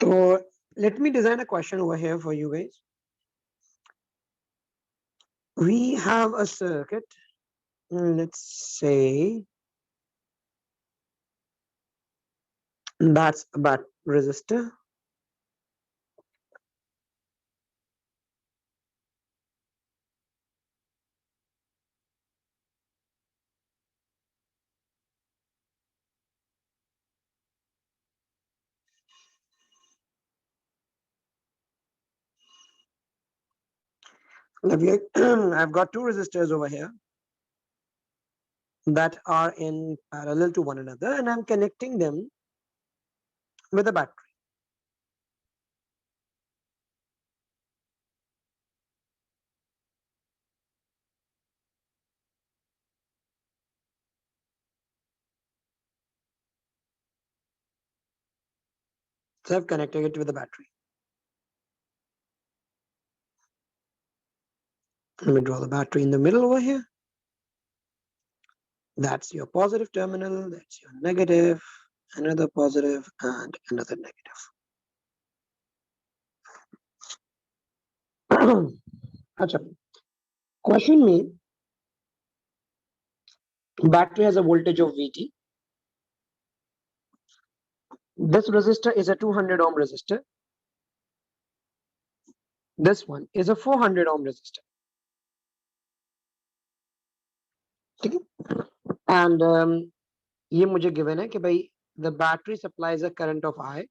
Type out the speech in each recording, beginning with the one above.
So let me design a question over here for you guys. We have a circuit, let's say that's a resistor. I've got two resistors over here that are in parallel to one another, and I'm connecting them with a battery. So I've connected it with a battery. Let me draw the battery in the middle over here. That's your positive terminal, that's your negative, another positive, and another negative. अच्छा, question में battery has a voltage of VT. This resistor is a 200 ohm resistor. This one is a 400 ohm resistor. ठीक है? And ये मुझे given है कि भाई the battery supplies a current of I.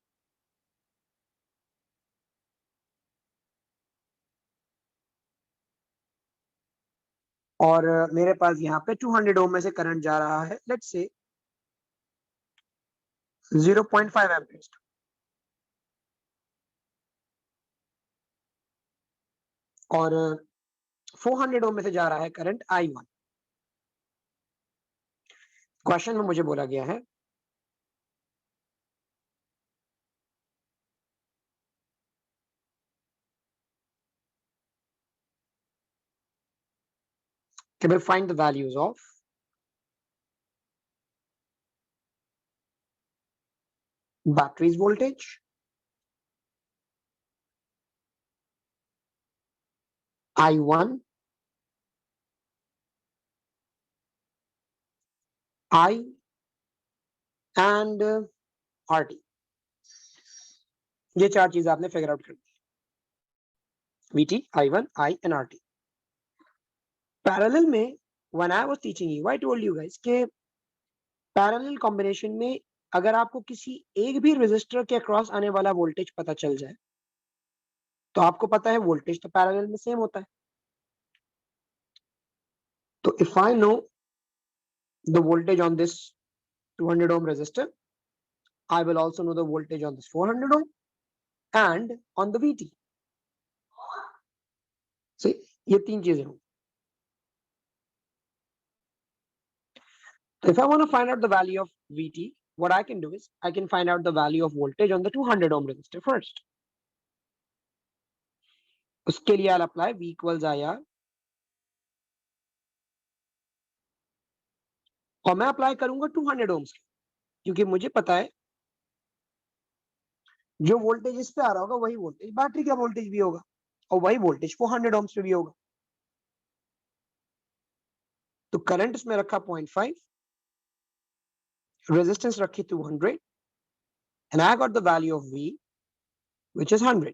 और मेरे पास यहाँ पे 200 ओम में से करंट जा रहा है, लेट्स से 0.5 एम्पियर्स, और 400 ओम में से जा रहा है करंट I1. क्वेश्चन में मुझे बोला गया है कि भाई find the values of battery's voltage, I1, I and RT. ये चार चीजें आपने फिगर आउट कर दी, VT, I1, I and RT. Parallel में when I was teaching you, I told you guys कि पैरेलल कॉम्बिनेशन में अगर आपको किसी एक भी रेजिस्टर के अक्रॉस आने वाला वोल्टेज पता चल जाए तो आपको पता है वोल्टेज तो पैरेलल में सेम होता है. तो if I know the voltage on this 200 ohm resistor, I will also know the voltage on this 400 ohm and on the VT. So ये तीन चीजें होंगी. If I want to find out the value of VT, what I can do is I can find out the value of voltage on the 200 ohm resistor first. उसके लिए I'll apply V equals IR, और मैं apply करूंगा 200 ohms के, क्योंकि मुझे पता है जो वोल्टेज इस पे आ रहा होगा वही वोल्टेज बैटरी का वोल्टेज भी होगा, और वही वोल्टेज 400 ohms पे भी होगा. तो करंट इसमें रखा 0.5, रेजिस्टेंस रखी 200, and I got the value of V, which is 100.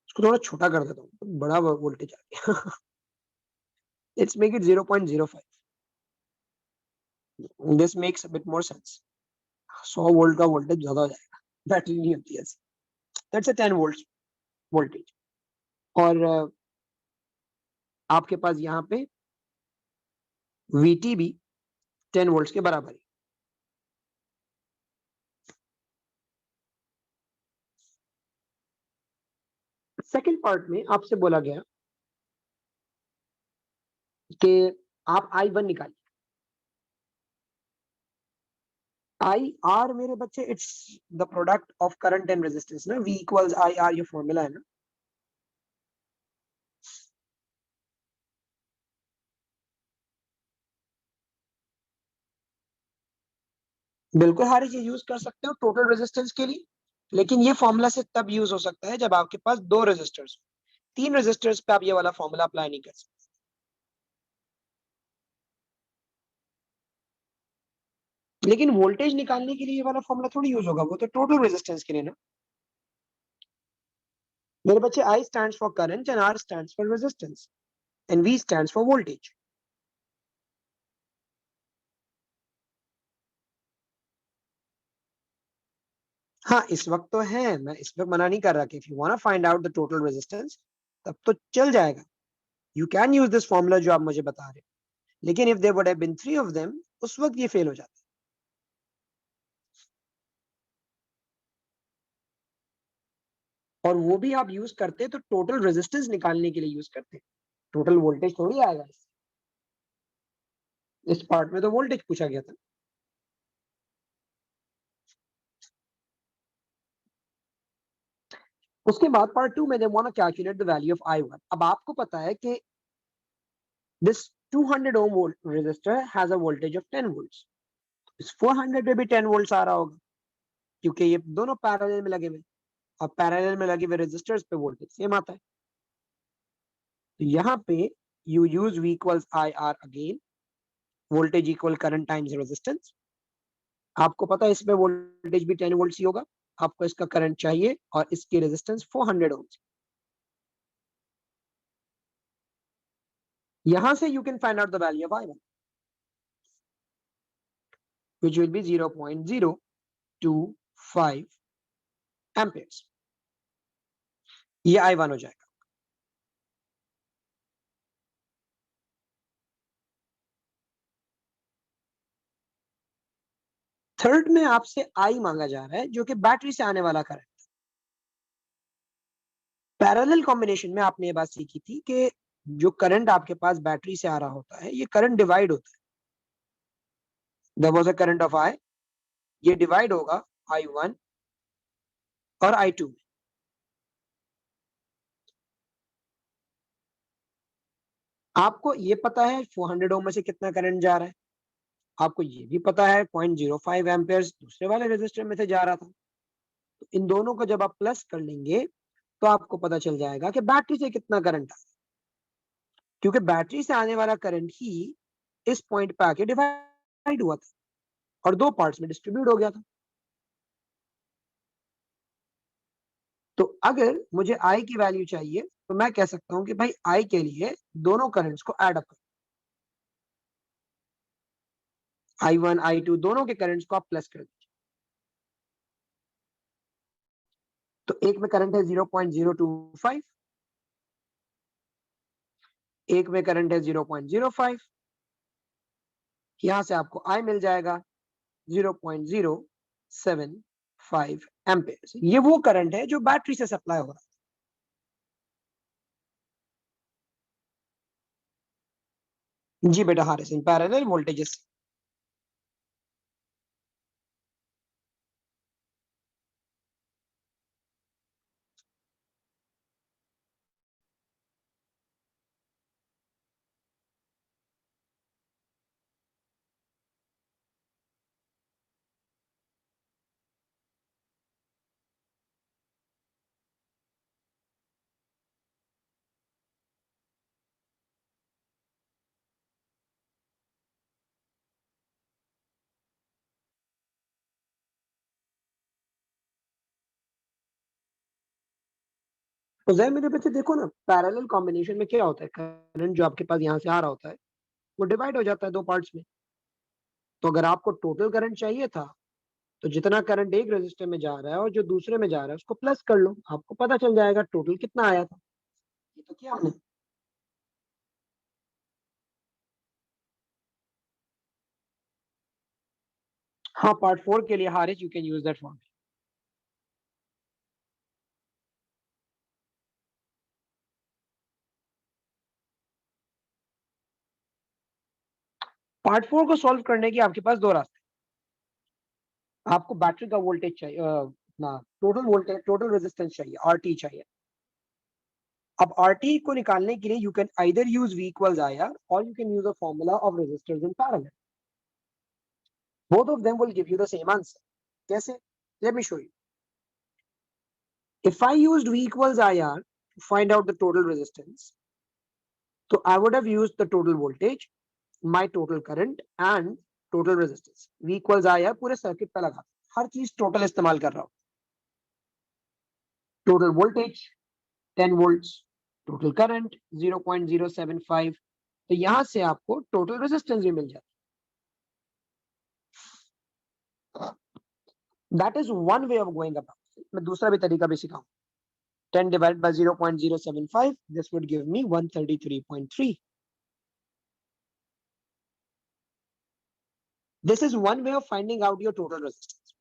इसको थोड़ा छोटा कर देता हूँ, बड़ा वोल्टेज आ गया. Let's make it 0.05. This makes a bit more sense. 100 volt का वोल्टेज ज्यादा हो जाएगा, बैटरी नहीं होती है. That's a 10 volts वोल्टेज, और आपके पास यहाँ पे VT भी 10 वोल्ट्स के बराबर है. सेकंड पार्ट में आपसे बोला गया कि आप I1 निकालिए. IR मेरे बच्चे it's the product of current and resistance ना, V इक्वल्स IR ये फॉर्मूला है ना. बिल्कुल हारिस, ये यूज कर सकते हो टोटल रेजिस्टेंस के लिए, लेकिन ये फॉर्मूला से तब यूज हो सकता है जब आपके पास दो रेजिस्टर्स, तीन रेजिस्टर्स पे आप ये वाला फॉर्मूला अप्लाई नहीं कर सकते। लेकिन वोल्टेज निकालने के लिए ये वाला फॉर्मूला थोड़ी यूज होगा, वो तो टोटल रेजिस्टेंस के लिए ना। मेरे बच्चे, I stands for current and R stands for resistance and V stands for voltage. हाँ, इस वक्त तो है, मैं इस वक्त मना नहीं कर रहा कि if you want to find out the total resistance तब तो चल जाएगा, you can use this formula जो आप मुझे बता रहे हैं। लेकिन if there would have been three of them, उस वक्त ये फेल हो जाता है, और वो भी आप यूज करते तो टोटल रेजिस्टेंस निकालने के लिए यूज करते, टोटल वोल्टेज थोड़ी आएगा इस पार्ट में तो वोल्टेज पूछा गया था। उसके बाद पार्ट टू में they want to calculate the value of I1। अब आपको पता है कि this 200 ohm resistor has a voltage of 10 volts, इस 400 पे भी 10 वोल्ट्स आ रहा होगा, क्योंकि ये दोनों पैरेलल में लगे हुए, और पैरेलल में लगे हुए रेजिस्टर्स पे वोल्टेज सेम आता है। तो यहाँ पे you use V equals I R again, voltage equal current times resistance. आपको पता है इसमें वोल्टेज भी 10 वोल्ट्स ही होगा, आपको इसका करंट चाहिए और इसकी रेजिस्टेंस 400 ओम्स। यहां से you can find out the value of I1 which will be 0.025 amperes। ये I1 हो जाएगा। थर्ड में आपसे I मांगा जा रहा है जो कि बैटरी से आने वाला करंट। पैरेलल कॉम्बिनेशन में आपने ये बात सीखी थी कि जो करंट आपके पास बैटरी से आ रहा होता है, ये करंट डिवाइड होता है। There was a current of I, ये डिवाइड होगा I1 और I2 में। आपको ये पता है 400 ओम में से कितना करंट जा रहा है, आपको ये भी पता है 0.05 एम्पेयर्स दूसरे वाले रेजिस्टर में से जा रहा था। तो इन दोनों को जब आप प्लस कर लेंगे तो आपको पता चल जाएगा कि बैटरी से कितना करंट आ, क्योंकि बैटरी से आने वाला करंट ही इस पॉइंट पे आके डिवाइड हुआ था और दो पार्ट्स में डिस्ट्रीब्यूट हो गया था। तो अगर मुझे आई की वैल्यू चाहिए तो मैं कह सकता हूं कि भाई आई के लिए दोनों करंट्स को ऐड अप करो, I1 I2 दोनों के करंट्स को आप प्लस कर दीजिए। तो एक में करंट है 0.025, एक में करंट है 0.05, यहां से आपको आई मिल जाएगा 0.075 एम्पेयर। ये वो करंट है जो बैटरी से सप्लाई हो रहा है। जी बेटा हारिस, इन पैरेलल वोल्टेजेस। तो जय मेरे बच्चे देखो ना, पैरेलल कॉम्बिनेशन में क्या होता है, करंट जो आपके पास यहाँ से आ रहा होता है वो डिवाइड हो जाता है दो पार्ट्स में। तो अगर आपको टोटल करंट चाहिए था तो जितना करंट एक रजिस्टर में जा रहा है और जो दूसरे में जा रहा है उसको प्लस कर लो, आपको पता चल जाएगा टोटल कितना आया था। ये तो क्या हमने। हाँ, पार्ट फोर के लिए Haris you can use that form. Part four को सॉल्व करने के आपके पास दो रास्ते। आपको बैटरी का वोल्टेज चाहिए, अपना टोटल वोल्टेज, टोटल रेजिस्टेंस चाहिए, आरटी चाहिए। अब आरटी को निकालने के लिए you can either use V equals IR और you can use a formula of resistors in parallel. both of them will give you the same answer. Kaise? Let me show you. If I used V equals IR to find out the total resistance, so I would have used the total voltage, my total current and total resistance. V equals IR पूरे circuit पे लगा, हर चीज total इस्तेमाल कर रहा हूं. Total voltage 10 volts, total current 0.075. तो यहां से आपको टोटल रेजिस्टेंस भी मिल जाता है. That is one way of going about. मैं दूसरा भी तरीका भी सिखाऊं. 10 divided by 0.075, this would give me 133.3. This is one way of finding out your total resistance.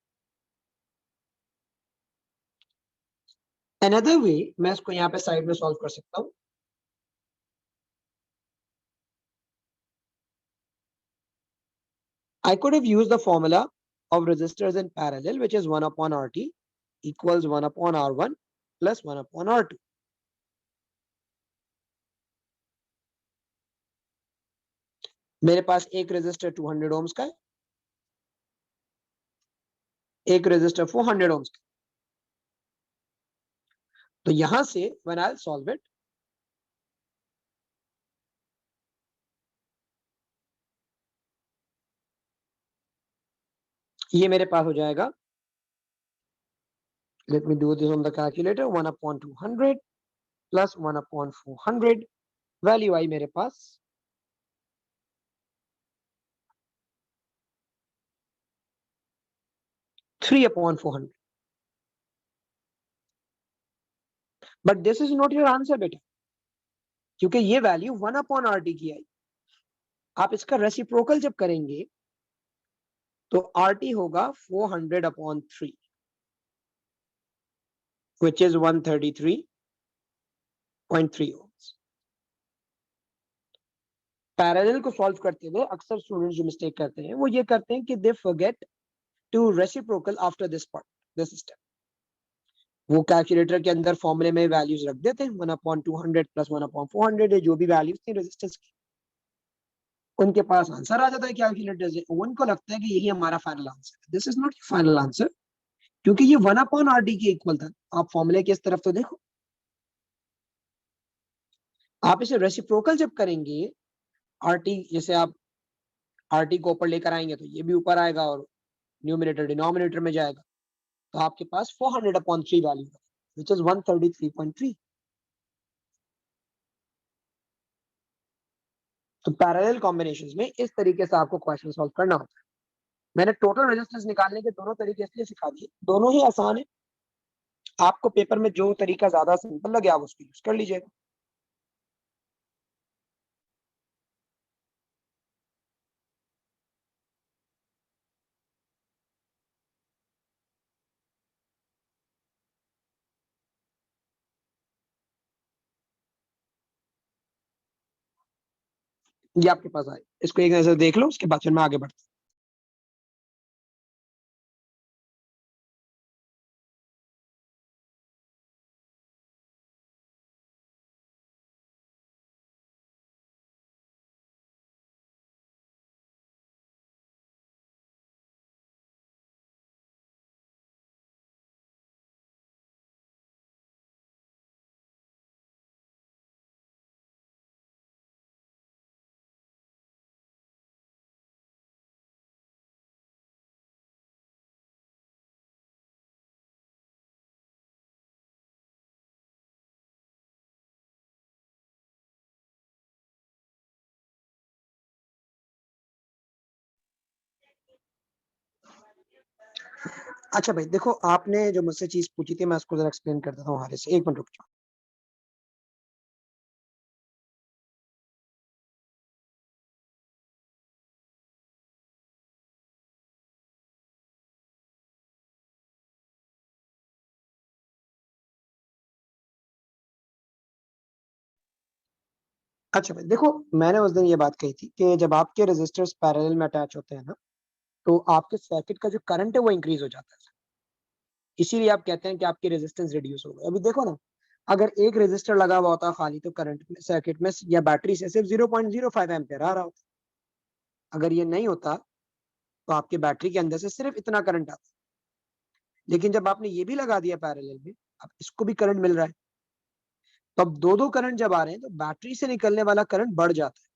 Another way, मैं इसको यहाँ पे साइड में सॉल्व कर सकता हूँ. I could have used the formula of resistors in parallel, which is 1 upon RT equals 1 upon R1 plus 1 upon R2. मेरे पास एक रेजिस्टर 200 ohms का है, एक रेजिस्टर 400 ohms का. तो यहां से when I'll solve it, ये मेरे पास हो जाएगा. Let me do this on the calculator. 1 upon 200 plus 1 upon 400. Value आई मेरे पास 3 upon 400. But this is not your answer बेटा, क्योंकि ये वैल्यू 1 upon RT की आई. आप इसका रेसिप्रोकल जब करेंगे तो RT होगा 400 upon 3, which is 133.3 ohms. Parallel को सॉल्व करते हुए अक्सर स्टूडेंट्स जो मिस्टेक करते हैं वो ये करते हैं कि they forget to reciprocal after this part, this step. वो कैलकुलेटर के अंदर फॉर्मूले में वैल्यूज रख देते हैं. 1 upon 200 प्लस 1 upon 400 है, जो भी वैल्यूज थी रेजिस्टेंस की, उनके पास आंसर आ जाता है कैलकुलेटर से. उनको लगता है कि यही हमारा फाइनल आंसर है. This is not final answer, क्योंकि ये 1 upon RT के इक्वल था. आप फॉर्मूले की इस तरफ तो देखो. आप इसे रेसिप्रोकल जब करेंगे, RT जैसे आप RT को ऊपर लेकर आएंगे तो ये भी ऊपर आएगा और न्यूमिनेटर डिनोमिनेटर में जाएगा. तो आपके पास 400 upon 3 वैल्यू है, which is 133.3. तो पैरेलल कॉम्बिनेशंस में इस तरीके से आपको क्वेश्चन सॉल्व करना होता है. मैंने टोटल रेजिस्टेंस निकालने के दोनों तरीके इसलिए सिखा दिए, दोनों ही आसान है. आपको पेपर में जो तरीका ज्यादा सिंपल लगे आप उसको यूज कर लीजिएगा. ये आपके पास आए, इसको एक नजर देख लो, उसके बाद फिर मैं आगे बढ़ता हूं. अच्छा भाई देखो, आपने जो मुझसे चीज पूछी थी मैं उसको जरा एक्सप्लेन कर देता हूँ हारे से. एक मिनट रुक जाओ. अच्छा भाई देखो, मैंने उस दिन ये बात कही थी कि जब आपके रेजिस्टर्स पैरेलल में अटैच होते हैं ना, तो आपके सर्किट का जो करंट है वो इंक्रीज हो जाता है. इसीलिए आप कहते हैं कि आपकी रेजिस्टेंस रिड्यूस हो गई. अभी देखो ना, अगर एक रेजिस्टर लगा हुआ होता खाली तो करंट में सर्किट में या बैटरी से सिर्फ 0.05 एम्पियर आ रहा होता. अगर ये नहीं होता तो आपके बैटरी के अंदर से सिर्फ इतना करंट आता है। लेकिन जब आपने ये भी लगा दिया पैरेलल में, अब इसको भी करंट मिल रहा है, तो अब दो दो करंट जब आ रहे हैं तो बैटरी से निकलने वाला करंट बढ़ जाता है।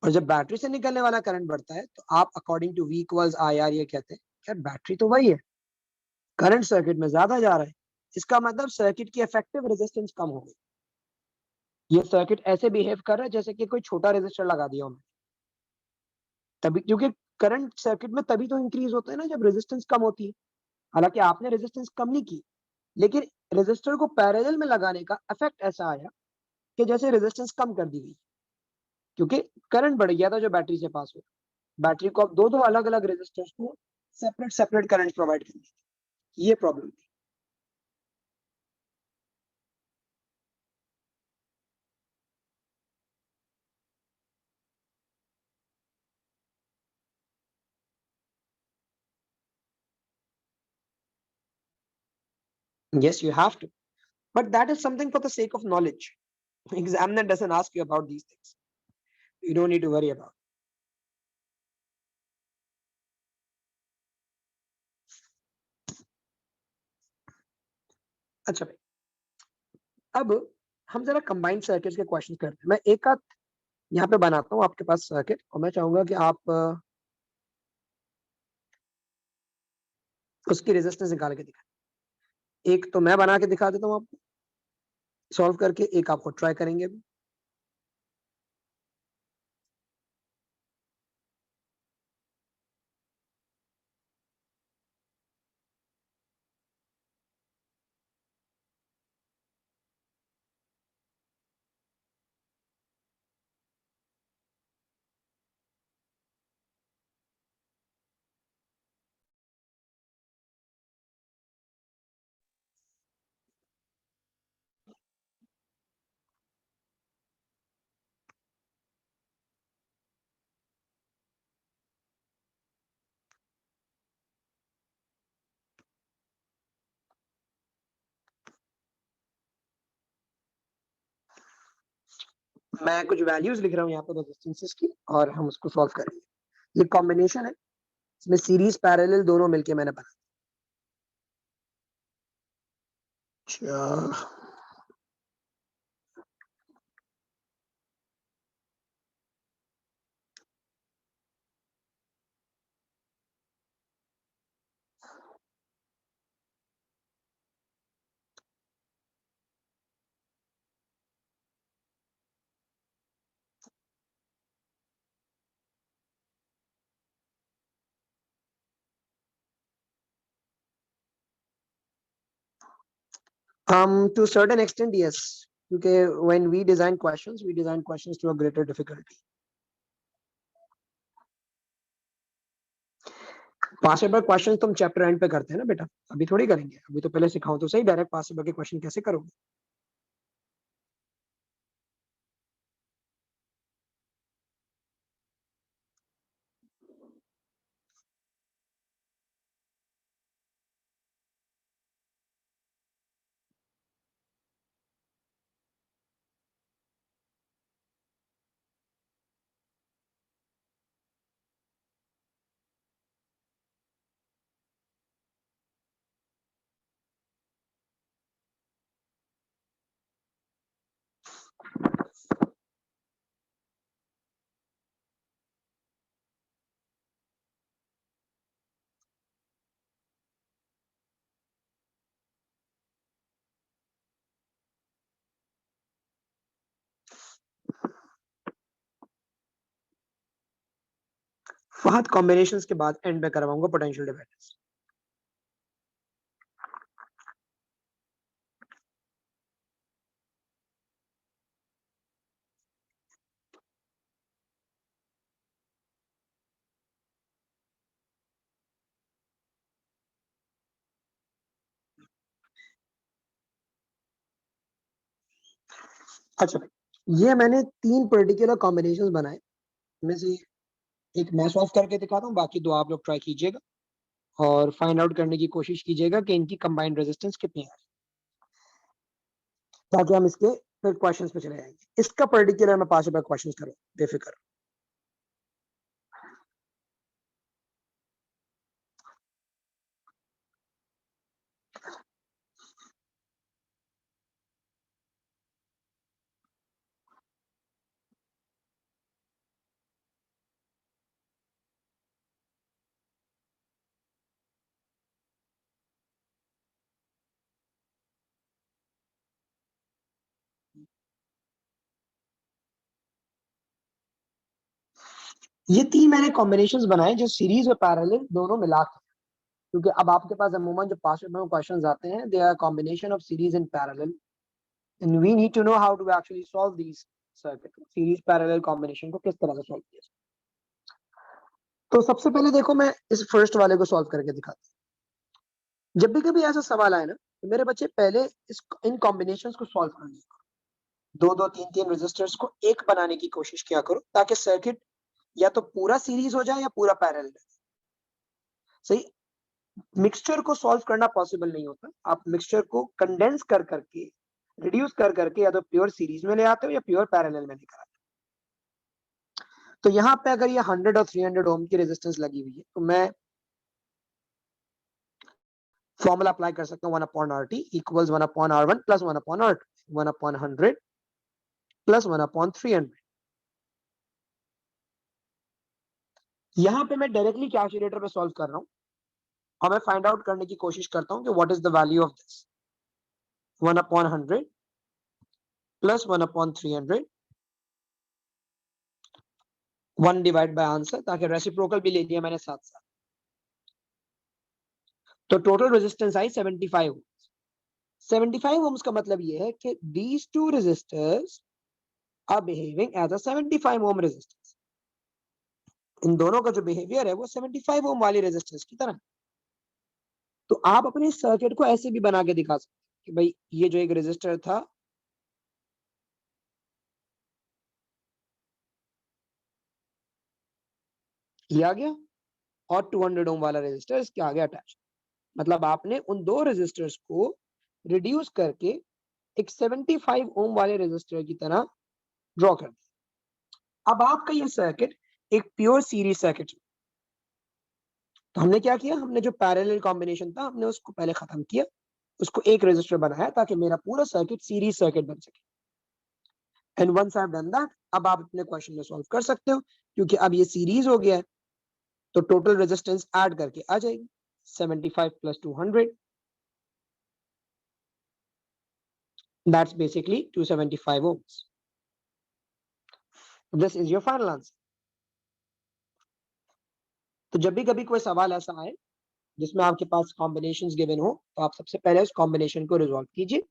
और जब बैटरी से निकलने वाला करंट बढ़ता है तो आप according to V equals IR ये कहते हैं यार बैटरी तो वही है, करंट सर्किट में ज्यादा जा रहा है, इसका मतलब सर्किट की इफेक्टिव रेजिस्टेंस कम हो गई। ये सर्किट ऐसे बिहेव कर रहा है जैसे कि कोई छोटा रेजिस्टर लगा दिया हमने, तभी, क्योंकि करंट सर्किट में तभी तो इंक्रीज होता है ना जब रेजिस्टेंस कम होती है। हालांकि आपने रेजिस्टेंस कम नहीं की, लेकिन रेजिस्टर को पैरेलल में लगाने का इफेक्ट ऐसा आया कि जैसे रेजिस्टेंस कम कर दी गई, क्योंकि करंट बढ़ गया था जो बैटरी से पास हुआ। बैटरी को अब दो दो अलग अलग रेजिस्टर्स को सेपरेट सेपरेट करंट प्रोवाइड करनी थी, ये प्रॉब्लम थी। Yes, you have to, but that is something for the sake of knowledge. Examiner doesn't ask you about these things, you don't need to worry about. अच्छा भाई, अब हम जरा combined circuits के क्वेश्चन करते हैं। मैं एक आध यहाँ पे बनाता हूँ आपके पास सर्किट, और मैं चाहूंगा कि आप उसकी रेजिस्टेंस निकाल के दिखाएं। एक तो मैं बना के दिखा देता हूँ आपको सॉल्व करके, एक आपको ट्राई करेंगे अभी। मैं कुछ वैल्यूज लिख रहा हूँ यहाँ पे रेजिस्टेंसेस की, और हम उसको सॉल्व करेंगे। ये कॉम्बिनेशन है, इसमें सीरीज पैरेलल दोनों मिलके मैंने बना। अच्छा, to certain extent yes, क्योंकि when we design questions to a greater difficulty. Pass paper question तुम चैप्टर एंड पे करते हैं ना बेटा, अभी थोड़ी करेंगे, अभी तो पहले सिखाओ तो सही, डायरेक्ट पास पेपर के क्वेश्चन कैसे करोगे। फहद कॉम्बिनेशंस के बाद एंड में करवाऊंगा पोटेंशियल डिफरेंस। अच्छा भाई, ये मैंने तीन पर्टिकुलर कॉम्बिनेशंस बनाए, में से एक मैं सॉल्व करके दिखाता हूँ, बाकी दो आप लोग ट्राई कीजिएगा और फाइंड आउट करने की कोशिश कीजिएगा कि इनकी कंबाइंड रेजिस्टेंस कितनी है, ताकि हम इसके फिर क्वेश्चंस पे चले जाएंगे। इसका पर्टिकुलर मैं 5 रुपए क्वेश्चन करूँ, बेफिक्र। ये 3 मैंने कॉम्बिनेशंस बनाए जो सीरीज और पैरेलल दोनों मिला के, क्योंकि अब आपके पास अमूमन जो पास पेपर में क्वेश्चंस आते हैं, they are combination of series and parallel, and we need to know how to actually solve these circuit, series parallel combination को किस तरह से सॉल्व किया जाए। तो सबसे पहले देखो, मैं इस फर्स्ट वाले को सॉल्व करके दिखाता हूँ। जब भी कभी ऐसा सवाल आए ना, तो मेरे बच्चे पहले इन कॉम्बिनेशंस को सॉल्व करने, दो दो तीन तीन रेजिस्टर्स को एक बनाने की कोशिश किया करो, ताकि सर्किट या तो पूरा सीरीज हो जाए या पूरा पैरेलल। सही, मिक्सचर को सॉल्व करना पॉसिबल नहीं होता। आप मिक्सचर को कंडेंस कर करके, रिड्यूस कर करके या तो प्योर सीरीज में ले आते हो या प्योर पैरेलल में लेकर आते हो। तो यहाँ पे अगर ये 100 और 300 ओम की रेजिस्टेंस लगी हुई है, तो मैं फॉर्मूला अप्लाई कर सकता हूँ, 1 upon R T equals 1 upon R one plus 1 upon R two, 1 upon 100 plus 1 upon 300। यहाँ पे मैं डायरेक्टली कैलकुलेटर पे सॉल्व कर रहा हूँ और मैं फाइंड आउट करने की कोशिश करता हूँ कि what is the value of this, 1 upon 100 plus 1 upon 300, 1 divide by answer, ताकि रेसिप्रोकल भी ले लिया मैंने साथ साथ। तो टोटल रेजिस्टेंस आई 75 ओम। 75 ओम्स का मतलब ये है कि these two resistors are behaving as a 75 ohm resistance. इन दोनों का जो बिहेवियर है वो 75 ओम वाली रेजिस्टेंस की तरह है। तो आप अपने सर्किट को ऐसे भी बना के दिखा सकते हैं कि भाई ये जो एक रेजिस्टर था, ये आ गया, और 200 ओम वाला रेजिस्टर इसके आगे अटैच। मतलब आपने उन दो रेजिस्टर्स को रिड्यूस करके एक 75 ओम वाले रेजिस्टर की तरह ड्रॉ कर दिया। अब आपका ये सर्किट एक प्योर सीरीज सर्किट। तो हमने क्या किया, हमने जो पैरेलल कॉम्बिनेशन था, हमने उसको पहले खत्म किया, उसको एक रेजिस्टर बनाया ताकि मेरा पूरा सर्किट सीरीज सर्किट बन सके। And once I have done that, अब आप अपने क्वेश्चन में सॉल्व कर सकते हो, क्योंकि अब ये सीरीज हो गया है। तो टोटल रेजिस्टेंस ऐड करके आ जाएगी 75 plus 200, that's basically 275 ohms. This is your final answer. तो जब भी कभी कोई सवाल ऐसा आए जिसमें आपके पास कॉम्बिनेशंस गिवन हो, तो आप सबसे पहले उस कॉम्बिनेशन को रिजॉल्व कीजिए,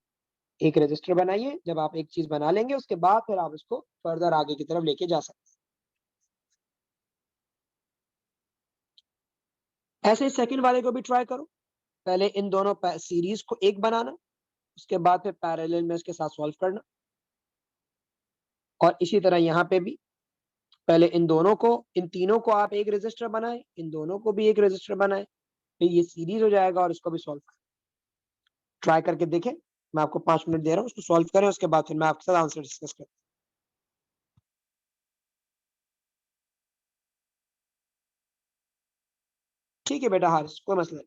एक रजिस्टर बनाइए। जब आप एक चीज बना लेंगे, उसके बाद फिर आप इसको फर्दर आगे की तरफ लेके जा सकते हैं। ऐसे ही सेकंड वाले को भी ट्राई करो, पहले इन दोनों सीरीज को एक बनाना, उसके बाद फिर पैरेलल में उसके साथ सॉल्व करना। और इसी तरह यहाँ पे भी पहले इन दोनों को, इन तीनों को आप एक रजिस्टर बनाए, इन दोनों को भी एक रजिस्टर बनाए, फिर ये सीरीज हो जाएगा और इसको भी सॉल्व करें। ट्राई करके देखें, मैं आपको 5 मिनट दे रहा हूँ, उसको सॉल्व करें, उसके बाद फिर मैं आपके साथ आंसर डिस्कस करूँ। ठीक है बेटा, हारिस, कोई मसला नहीं।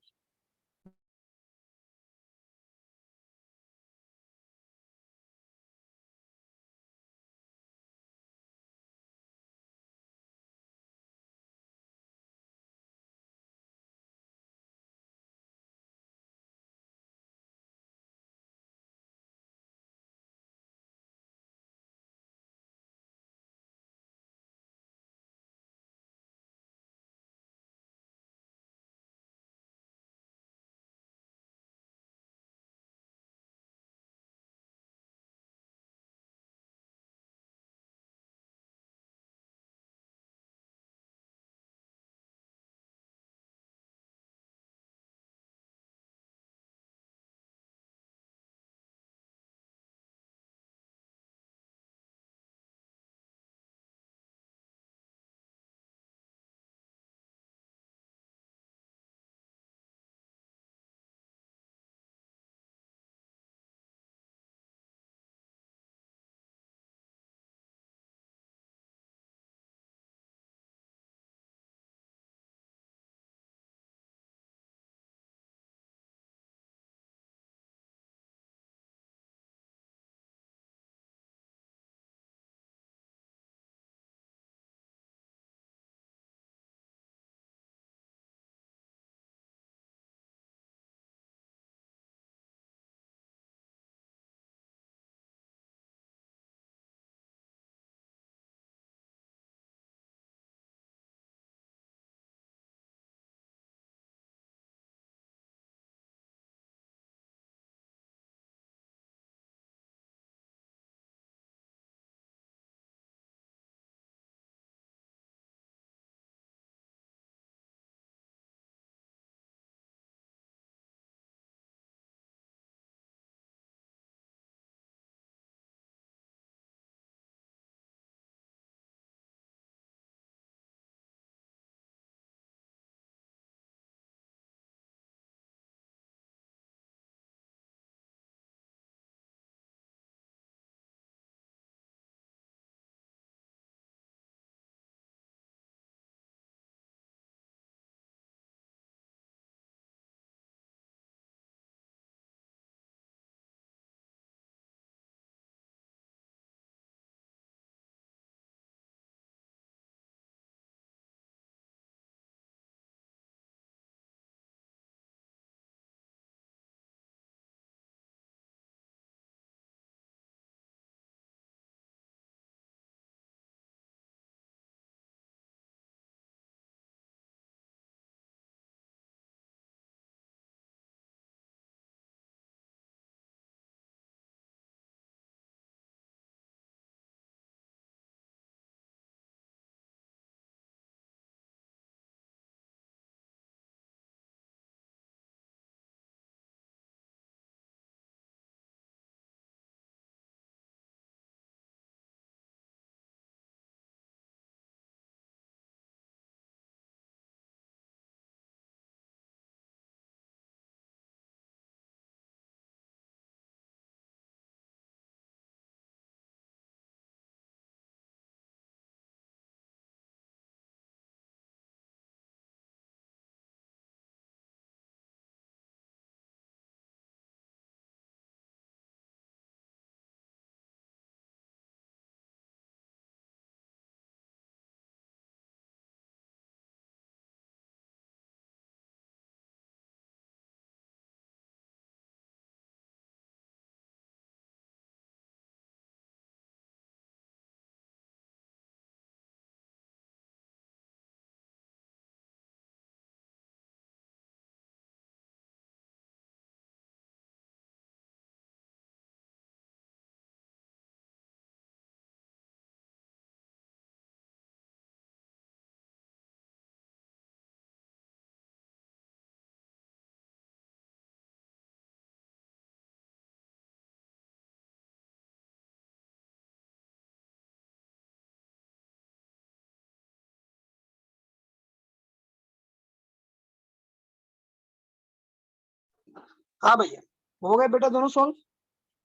हाँ भैया, हो गए बेटा दोनों सॉल्व।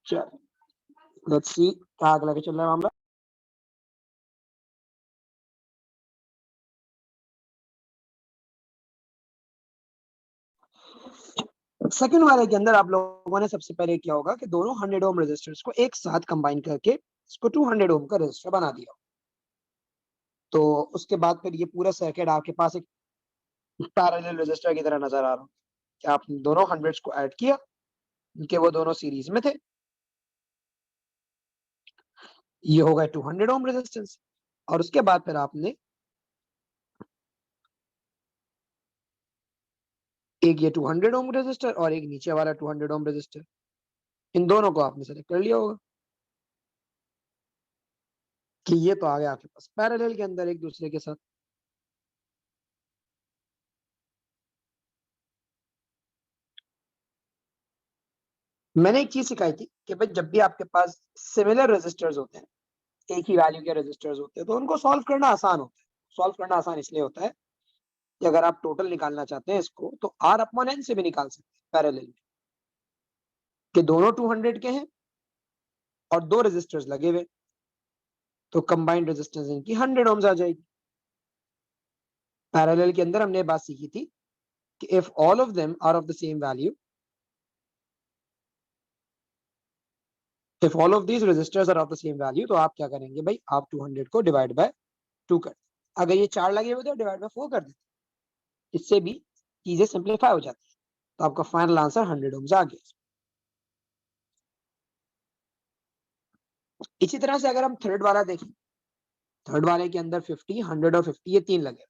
चलो लेट्स सी क्या आगे चल रहा है मामला। सेकंड वाले के अंदर आप लोगों ने सबसे पहले किया होगा कि दोनों 100 ओम रेजिस्टर्स को एक साथ कंबाइन करके इसको 200 ओम का रेजिस्टर बना दिया। तो उसके बाद फिर ये पूरा सर्किट आपके पास एक पैरेलल रेजिस्टर की तरह नजर आ रहा है कि आपने दोनों हंड्रेड्स को ऐड किया, इनके वो दोनों सीरीज में थे, ये होगा 200 ओम रेजिस्टेंस। और उसके बाद फिर आपने एक ये 200 ओम रेजिस्टर और एक नीचे वाला 200 ओम रेजिस्टर, इन दोनों को आपने सेलेक्ट कर लिया होगा कि ये तो आ गया आपके पास पैरेलल के अंदर एक दूसरे के साथ। मैंने एक चीज सिखाई थी कि भाई जब भी आपके पास सिमिलर रेजिस्टर्स होते हैं, एक ही वैल्यू के रेजिस्टर्स होते हैं, तो उनको सॉल्व करना आसान होता है। सॉल्व करना आसान इसलिए होता है कि अगर आप टोटल निकालना चाहते हैं इसको, तो आर अपॉन एन से भी निकाल सकते हैं पैरेलल में, कि दोनों 200 के हैं और दो रेजिस्टर्स लगे हुए, तो कंबाइंड रेजिस्टेंस इनकी 100 ओम्स आ जाएगी। पैरेलल के अंदर हमने ये बात सीखी थी कि if all of them are of the same value, if all of these resistors are of the same value, तो आप क्या करेंगे भाई, आप 200 को डिवाइड बाय 2 कर, अगर ये 4 लगे हुए थे डिवाइड बाय 4 कर देते, इससे भी चीजें सिंप्लीफाई हो जाती है। तो आपका फाइनल आंसर 100 ओम्स आ गया। इसी तरह से अगर हम थर्ड वाला देखें, थर्ड वाले के अंदर 50, 100 और 50 ये तीन लगे,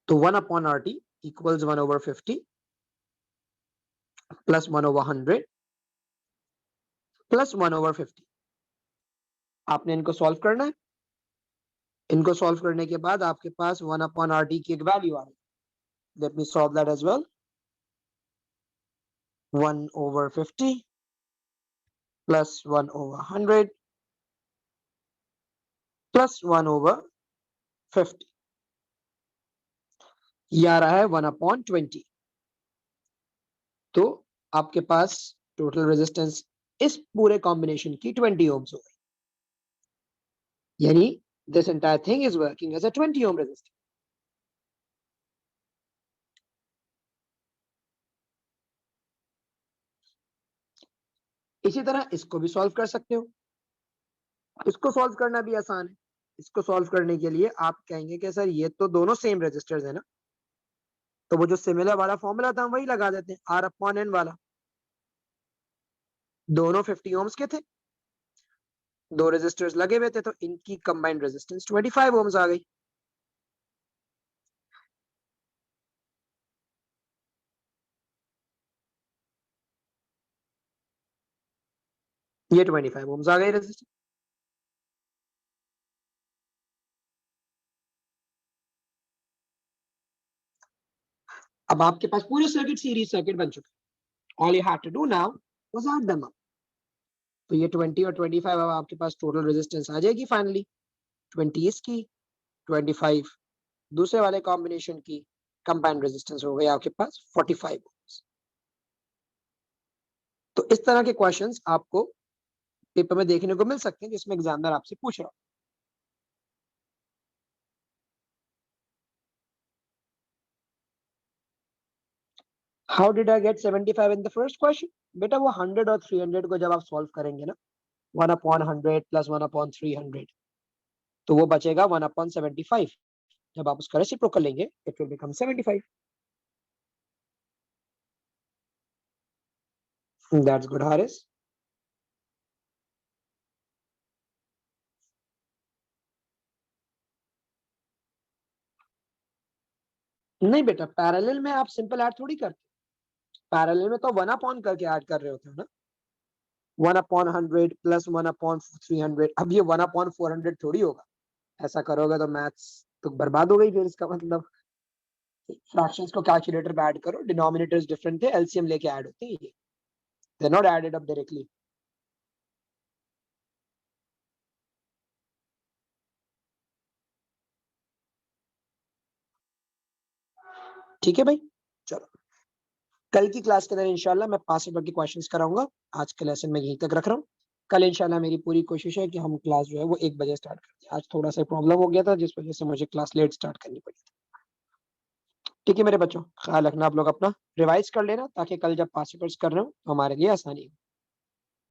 तो 1 upon R T equals 1/50 plus 1/100 plus 1/50। आपने इनको सॉल्व करना है। इनको सॉल्व करने के बाद आपके पास 1 अपॉन आर टी की एक वैल्यू आ रही। Let me solve that as well. 1/50 plus 1/100 plus 1/50, ये आ रहा है 1/20। तो आपके पास टोटल रेजिस्टेंस इस पूरे कॉम्बिनेशन की 20 ओम्स हो गई, यानी this entire thing is working as a 20 ohm resistor. इसी तरह इसको भी सॉल्व कर सकते हो। इसको सॉल्व करना भी आसान है। इसको सॉल्व करने के लिए आप कहेंगे कि सर ये तो दोनों सेम रेजिस्टर्स है ना, तो वो जो सिमिलर वाला फॉर्मूला था हम वही लगा देते हैं, आर अपॉन एन वाला। दोनों 50 ओम्स के थे, दो रेजिस्टर्स लगे हुए थे, तो इनकी कंबाइंड रेजिस्टेंस 25 ओम्स आ गई। ये 25 ओम्स आ गई रेजिस्टेंस। अब आपके पास पूरे सर्किट सीरीज सर्किट बन चुके हैं। All you have to do now was add them up. तो ये 20 और 25 अब आपके पास टोटल रेजिस्टेंस आ जाएगी फाइनली। 20 इसकी, 25 दूसरे वाले कॉम्बिनेशन की, कंबाइंड रेजिस्टेंस हो गई आपके पास 45 ओम्स। तो इस तरह के क्वेश्चंस आपको पेपर में देखने को मिल सकते हैं जिसमें एग्जामिनर आपसे पूछ रहा हो। How did I get 75 in the first question? बेटा वो 100 और 300 को जब आप सॉल्व करेंगे ना, 1/100 प्लस 1/300, तो वो बचेगा 1/75। जब आप उसका रेसिप्रोकल लेंगे it will become 75। That's good Haris. नहीं बेटा, पैरेलल में आप सिंपल ऐड थोड़ी करते, पैरेलल में तो 1/, करके ऐड कर रहे होते हो ना। 1/100 प्लस 1/300, अब ये 1/400 थोड़ी होगा। ऐसा करोगे तो मैथ्स तो बर्बाद हो गई फिर, इसका मतलब फ्रैक्शंस को कैलकुलेटर में ऐड करो, डिनोमिनेटर्स डिफरेंट थे, एलसीएम लेके ऐड होते हैं ये, they not added up directly. ठीक है भाई। चलो, कल की क्लास के अंदर इंशाल्लाह मैं पास्ट पेपर के क्वेश्चंस कराऊँगा। आज का लेसन मैं यहीं तक रख रहा हूँ। कल इंशाल्लाह मेरी पूरी कोशिश है कि हम क्लास जो है वो 1 बजे स्टार्ट करते हैं। आज थोड़ा-सा प्रॉब्लम हो गया था जिस वजह से मुझे क्लास लेट स्टार्ट करनी पड़ी थी। ठीक है मेरे बच्चों, ख़्याल रखना आप लोग अपना, रिवाइज़ कर लेना ताकि कल जब पास्ट पेपर्स कर रहे हो तो हमारे लिए आसानी हो।